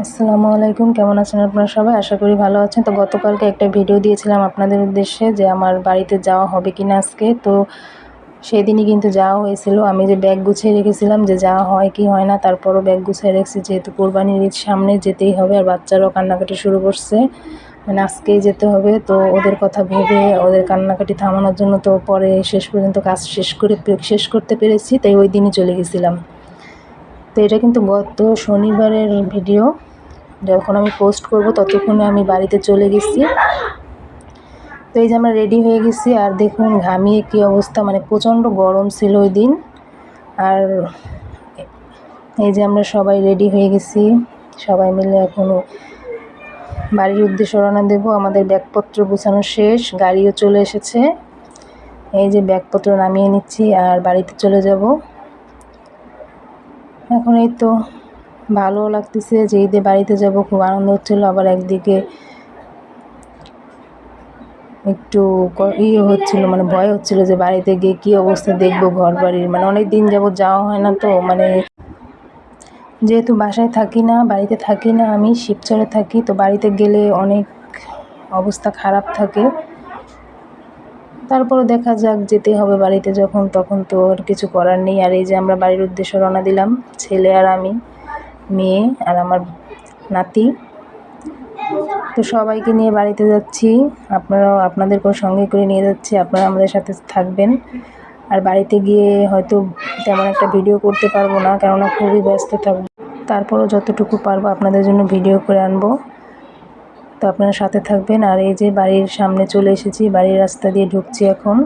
আসসালামু আলাইকুম, কেমন আছেন আপনারা সবাই? আশা করি ভালো আছেন। তো গতকালকে একটা ভিডিও দিয়েছিলাম আপনাদের উদ্দেশ্যে যে আমার বাড়িতে যাওয়া হবে কিনা আজকে। তো সেদিনই কিন্তু যাওয়া হয়েছিল। আমি যে ব্যাগ গুছিয়ে রেখেছিলাম যে যাওয়া হয় কি হয় না, তারপরও ব্যাগ গুছিয়ে রেখেছি যেহেতু কোরবানির ঈদ সামনে, যেতেই হবে। আর বাচ্চারাও কান্নাকাটি শুরু করছে, মানে আজকেই যেতে হবে। তো ওদের কথা ভেবে ওদের কান্নাকাটি থামানোর জন্য তো পরে শেষ পর্যন্ত কাজ শেষ করতে পেরেছি, তাই ওই দিনই চলে গেছিলাম। তো এটা কিন্তু গত শনিবারের ভিডিও। যখন আমি পোস্ট করব ততক্ষণে আমি বাড়িতে চলে গেছি। তো এই যে আমরা রেডি হয়ে গেছি, আর দেখুন ঘামিয়ে কী অবস্থা, মানে প্রচণ্ড গরম ছিল ওই দিন। আর এই যে আমরা সবাই রেডি হয়ে গেছি, সবাই মিলে এখনও বাড়ির উদ্দেশ্যে রওনা দেব। আমাদের ব্যাগপত্র গোছানো শেষ, গাড়িও চলে এসেছে। এই যে ব্যাগপত্র নামিয়ে নিচ্ছি আর বাড়িতে চলে যাব এখন। এই তো ভালো লাগতেছে যে ঈদে বাড়িতে যাব, খুব আনন্দ হচ্ছিল। আবার একদিকে একটু হচ্ছিল, মানে ভয় হচ্ছিল যে বাড়িতে গিয়ে কী অবস্থা দেখবো ঘর বাড়ির, মানে অনেক দিন যাবত যাওয়া হয় না। তো মানে যেহেতু বাসায় থাকি না, বাড়িতে থাকি না, আমি শিবচরে থাকি, তো বাড়িতে গেলে অনেক অবস্থা খারাপ থাকে। তারপরও দেখা যাক, যেতে হবে বাড়িতে যখন, তখন তো আর কিছু করার নেই। আর এই যে আমরা বাড়ির উদ্দেশ্যে রওনা দিলাম, ছেলে আর আমি, মেয়ে আর আমার নাতি। তো সবাইকে নিয়ে বাড়িতে যাচ্ছি, আপনারাও আপনাদেরকেও সঙ্গে করে নিয়ে যাচ্ছি, আপনারা আমাদের সাথে থাকবেন। আর বাড়িতে গিয়ে হয়তো তেমন একটা ভিডিও করতে পারবো না, কেননা খুবই ব্যস্ত থাকবো। তারপরও যতটুকু পারবো আপনাদের জন্য ভিডিও করে আনবো, তো আপনারা সাথে থাকবেন। আর এই যে বাড়ির সামনে চলে এসেছি, বাড়ির রাস্তা দিয়ে ঢুকছি এখন।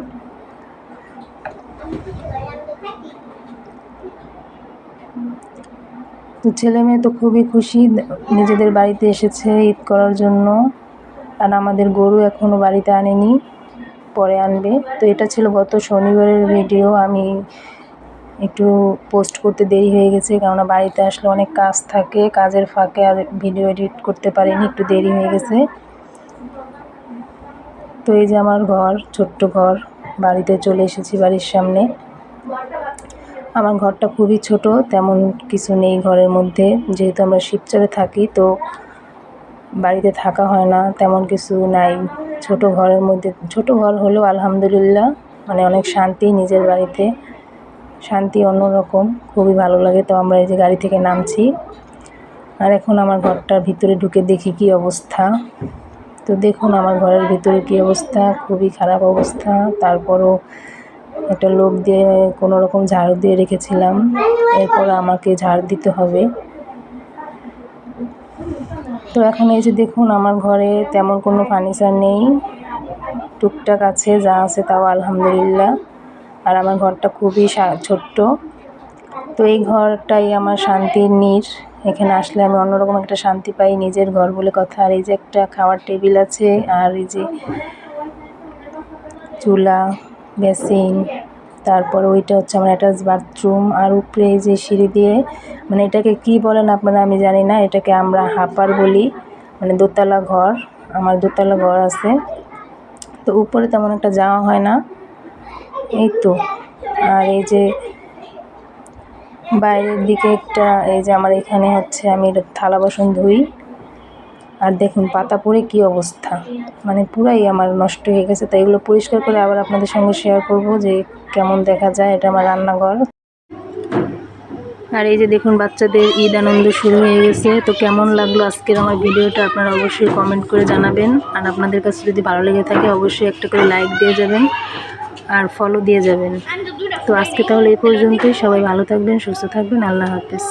তো ছেলে মেয়ে তো খুবই খুশি, নিজেদের বাড়িতে এসেছে ঈদ করার জন্য। আর আমাদের গরু এখনও বাড়িতে আনেনি, পরে আনবে। তো এটা ছিল গত শনিবারের ভিডিও। আমি একটু পোস্ট করতে দেরি হয়ে গেছে, কেননা বাড়িতে আসলে অনেক কাজ থাকে, কাজের ফাঁকে আর ভিডিও এডিট করতে পারিনি, একটু দেরি হয়ে গেছে। তো এই যে আমার ঘর, ছোট্ট ঘর, বাড়িতে চলে এসেছি বাড়ির সামনে। আমার ঘরটা খুবই ছোট, তেমন কিছু নেই ঘরের মধ্যে, যেহেতু আমরা শিবচরে থাকি তো বাড়িতে থাকা হয় না, তেমন কিছু নাই। ছোট ঘরের মধ্যে, ছোট ঘর হলেও আলহামদুলিল্লাহ, মানে অনেক শান্তি নিজের বাড়িতে, শান্তি অন্যরকম, খুবই ভালো লাগে। তো আমরা এই যে গাড়ি থেকে নামছি, আর এখন আমার ঘরটার ভিতরে ঢুকে দেখি কি অবস্থা। তো দেখুন আমার ঘরের ভিতরে কি অবস্থা, খুবই খারাপ অবস্থা। তারপরও একটা লোক দিয়ে কোনো রকম ঝাড়ু দিয়ে রেখেছিলাম, এরপর আমাকে ঝাড় দিতে হবে। তো এখন এই যে দেখুন আমার ঘরে তেমন কোনো ফার্নিচার নেই, টুকটাক আছে, যা আছে তাও আলহামদুলিল্লাহ। আর আমার ঘরটা খুবই ছোট্ট। তো এই ঘরটাই আমার শান্তির নীড়, এখানে আসলে আমি অন্যরকম একটা শান্তি পাই, নিজের ঘর বলে কথা। আর এই যে একটা খাওয়ার টেবিল আছে, আর এই যে চুলা, বেসিন, তারপর ওইটা হচ্ছে আমার অ্যাটাচ বাথরুম। আর উপরে এই যে সিঁড়ি দিয়ে, মানে এটাকে কি বলেন আপনারা আমি জানি না, এটাকে আমরা হাপার বলি, মানে দোতলা ঘর। আমার দোতলা ঘর আছে, তো উপরে তেমন একটা যাওয়া হয় না, এই তো। আর এই যে বাইরের দিকে একটা, এই যে আমার এখানে হচ্ছে আমি থালা বাসন ধুই। আর দেখুন পাতা পড়ে কি অবস্থা, মানে পুরাই আমার নষ্ট হয়ে গেছে। তাই এগুলো পরিষ্কার করে আবার আপনাদের সঙ্গে শেয়ার করব যে কেমন দেখা যায়। এটা আমার রান্নাঘর। আর এই যে দেখুন বাচ্চাদের ঈদ আনন্দ শুরু হয়ে গেছে। তো কেমন লাগলো আজকের আমার ভিডিওটা আপনারা অবশ্যই কমেন্ট করে জানাবেন। আর আপনাদের কাছে যদি ভালো লেগে থাকে অবশ্যই একটা করে লাইক দিয়ে যাবেন আর ফলো দিয়ে যাবেন। তো আজকে তাহলে এই পর্যন্তই, সবাই ভালো থাকবেন, সুস্থ থাকবেন, আল্লাহ হাফেজ।